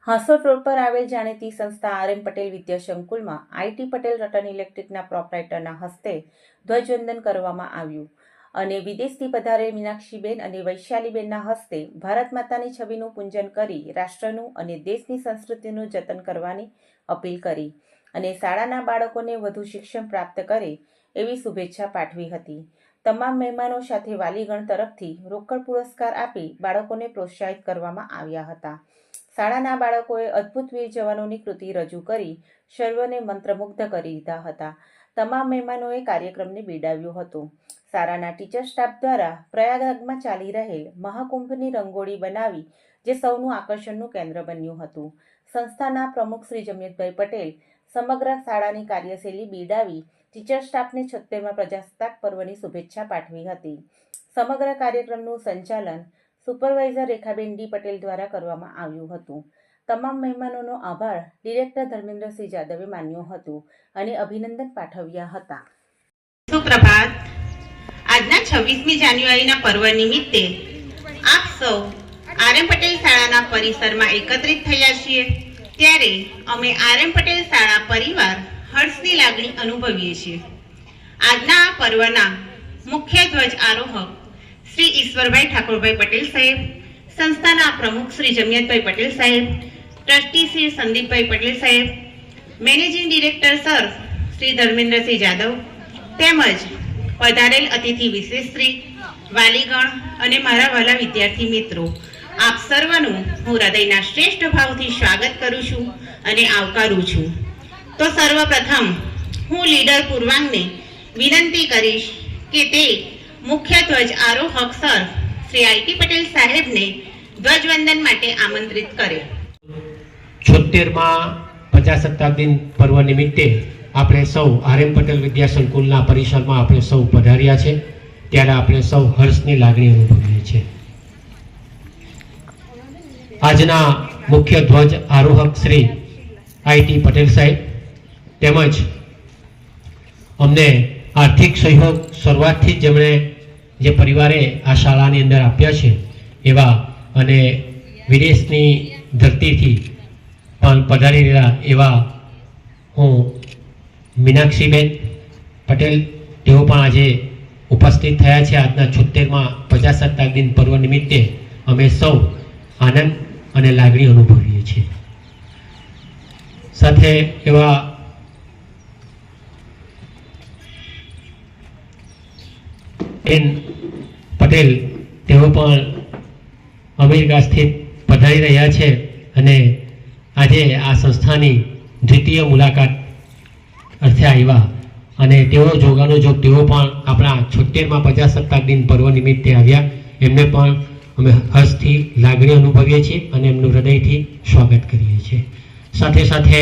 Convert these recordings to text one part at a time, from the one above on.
Hansot road પર આવેલ જાણીતી સંસ્થા આર.એમ. પટેલ વિદ્યા સંકુલમાં આઈ.ટી. પટેલ રતન ઇલેક્ટ્રિકના પ્રોપ્રાઇટરના હસ્તે ધ્વજવંદન કરવામાં આવ્યું અને વિદેશથી પધારેલ મીનાક્ષીબેન અને વૈશાલીબેનના હસ્તે ભારત માતાની છબીનું પૂજન કરી રાષ્ટ્રનું અને દેશની સંસ્કૃતિનું જતન કરવાની અપીલ કરી અને શાળાના બાળકોને વધુ શિક્ષણ પ્રાપ્ત કરે એવી શુભેચ્છા પાઠવી હતી. તમામ મહેમાનો સાથે વાલીગણ તરફથી રોકડ પુરસ્કાર આપી બાળકોને પ્રોત્સાહિત કરવામાં આવ્યા હતા. શાળાના બાળકોએ અદ્ભુત વીર જવાનોની કૃતિ રજૂ કરી સર્વને મંત્રમુગ્ધ કરી દીધા હતા. તમામ મહેમાનોએ કાર્યક્રમને બિરદાવ્યો હતો. શાળાના ટીચર સ્ટાફ દ્વારા પ્રયાગરાજમાં ચાલી રહેલ મહાકુંભની રંગોળી બનાવી જે સૌનું આકર્ષણનું કેન્દ્ર બન્યું હતું. સંસ્થાના પ્રમુખ શ્રી જમિયતભાઈ પટેલ સમગ્ર શાળાની કાર્યશૈલી બિરદાવી ટીચર સ્ટાફને 76મા પ્રજાસત્તાક પર્વની શુભેચ્છા પાઠવી હતી. સમગ્ર કાર્યક્રમનું સંચાલન સુપરવાઇઝર રેખાબેન ડી પટેલ દ્વારા કરવામાં આવ્યું હતું. તમામ મહેમાનોનો આભાર ડિરેક્ટર ધર્મેન્દ્રસિંહ જાદવે માન્યો હતો અને અભિનંદન પાઠવ્યા હતા. સુપ્રભાત. આજના 26મી જાન્યુઆરીના પર્વ નિમિત્તે આપ સૌ આર.એમ. પટેલ શાળાના પરિસરમાં એકત્રિત થયા છીએ ત્યારે અમે આર.એમ. પટેલ શાળા પરિવાર હર્ષની લાગણી અનુભવીએ છીએ. આજના આ પર્વના મુખ્ય ધ્વજ આરોહક શ્રી ઈશ્વરભાઈ ઠાકોરભાઈ પટેલ સાહેબ, સંસ્થાના પ્રમુખ શ્રી જમિયતભાઈ પટેલ સાહેબ, ટ્રસ્ટી શ્રી સંદીપભાઈ પટેલ સાહેબ, managing director sir Shri Dharmendrasinh Jadav તેમજ પધારેલ અતિથિ વિશેષ શ્રી વાલીગણ અને મારા વાલા વિદ્યાર્થી મિત્રો, આપ સર્વનું હું હૃદયના શ્રેષ્ઠ ભાવથી સ્વાગત કરું છું અને આવકારું છું. તો સર્વપ્રથમ હું લીડર પૂર્વાંગને વિનંતી કરીશ કે તે મુખ્ય ધ્વજ આરોહક સર શ્રી આઈ.ટી. પટેલ સાહેબને ધ્વજવંદન માટે આમંત્રિત કરે. 76મા પ્રજાસત્તાક દિન પર્વ નિમિત્તે આપણે સૌ આર.એમ. પટેલ વિદ્યા સંકુલના પરિસરમાં આપણે સૌ પધાર્યા છે ત્યારે આપણે સૌ હર્ષની લાગણી અનુભવીએ છીએ. આજના મુખ્ય ધ્વજ આરોહક શ્રી આઈ.ટી. પટેલ સાહેબ તેમજ અમને આર્થિક સહયોગ શરૂઆતથી જ જેમણે જે પરિવારે આ શાળાની અંદર આપ્યા છે એવા અને વિદેશની ધરતીથી પણ પધારી રહેલા એવા હું મીનાક્ષીબેન પટેલ તેઓ પણ આજે ઉપસ્થિત થયા છે. આજના 76મા પ્રજાસત્તાક દિન પર્વ નિમિત્તે અમે સૌ આનંદ અને લાગણી અનુભવીએ છીએ. સાથે એવા એન પટેલ તેઓ પણ અમેરિકા સ્થિત પધારી રહ્યા છે અને આજે આ સંસ્થાની દ્વિતીય મુલાકાત અર્થે આવ્યા અને તેઓ જોગાનો જોગ તેઓ પણ આપણા 76મા પ્રજાસત્તાક દિન પર્વ નિમિત્તે આવ્યા. એમને પણ અમે હર્ષથી લાગણી અનુભવીએ છીએ અને એમનું હૃદયથી સ્વાગત કરીએ છીએ. સાથે સાથે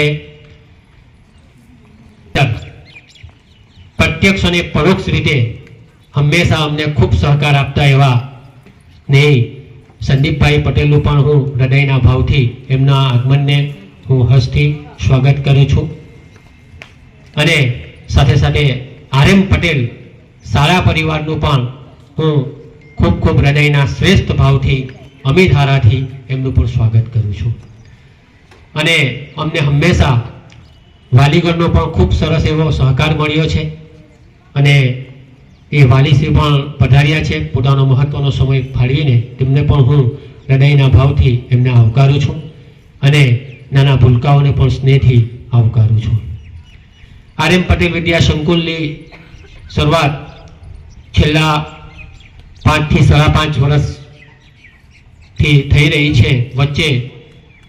પ્રત્યક્ષ અને પરોક્ષ રીતે હંમેશા અમને ખૂબ સહકાર આપતા એવા ને સંદીપભાઈ પટેલનું પણ હું હૃદયના ભાવથી એમના આગમનને હું હર્ષથી સ્વાગત કરું છું. અને સાથે સાથે આર.એમ. પટેલ શાળા પરિવારનું પણ હું ખૂબ ખૂબ હૃદયના શ્રેષ્ઠ ભાવથી અમિત હારાથી એમનું પણ સ્વાગત કરું છું. અને અમને હંમેશા વાલીગણનો પણ ખૂબ સરસ એવો સહકાર મળ્યો છે અને એ વાલીશ્રી પણ પધાર્યા છે પોતાનો મહત્વનો સમય ફાળવીને. તેમને પણ હું હૃદયના ભાવથી એમને આવકારું છું અને નાના ભૂલકાઓને પણ સ્નેહથી આવકારું છું. આર.એમ. પટેલ વિદ્યા સંકુલની શરૂઆત છેલ્લા 5 થી 5.5 વર્ષથી થઈ રહી છે. વચ્ચે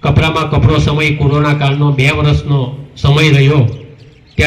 કપરામાં કપરો સમય કોરોના કાળનો 2 વર્ષનો સમય રહ્યો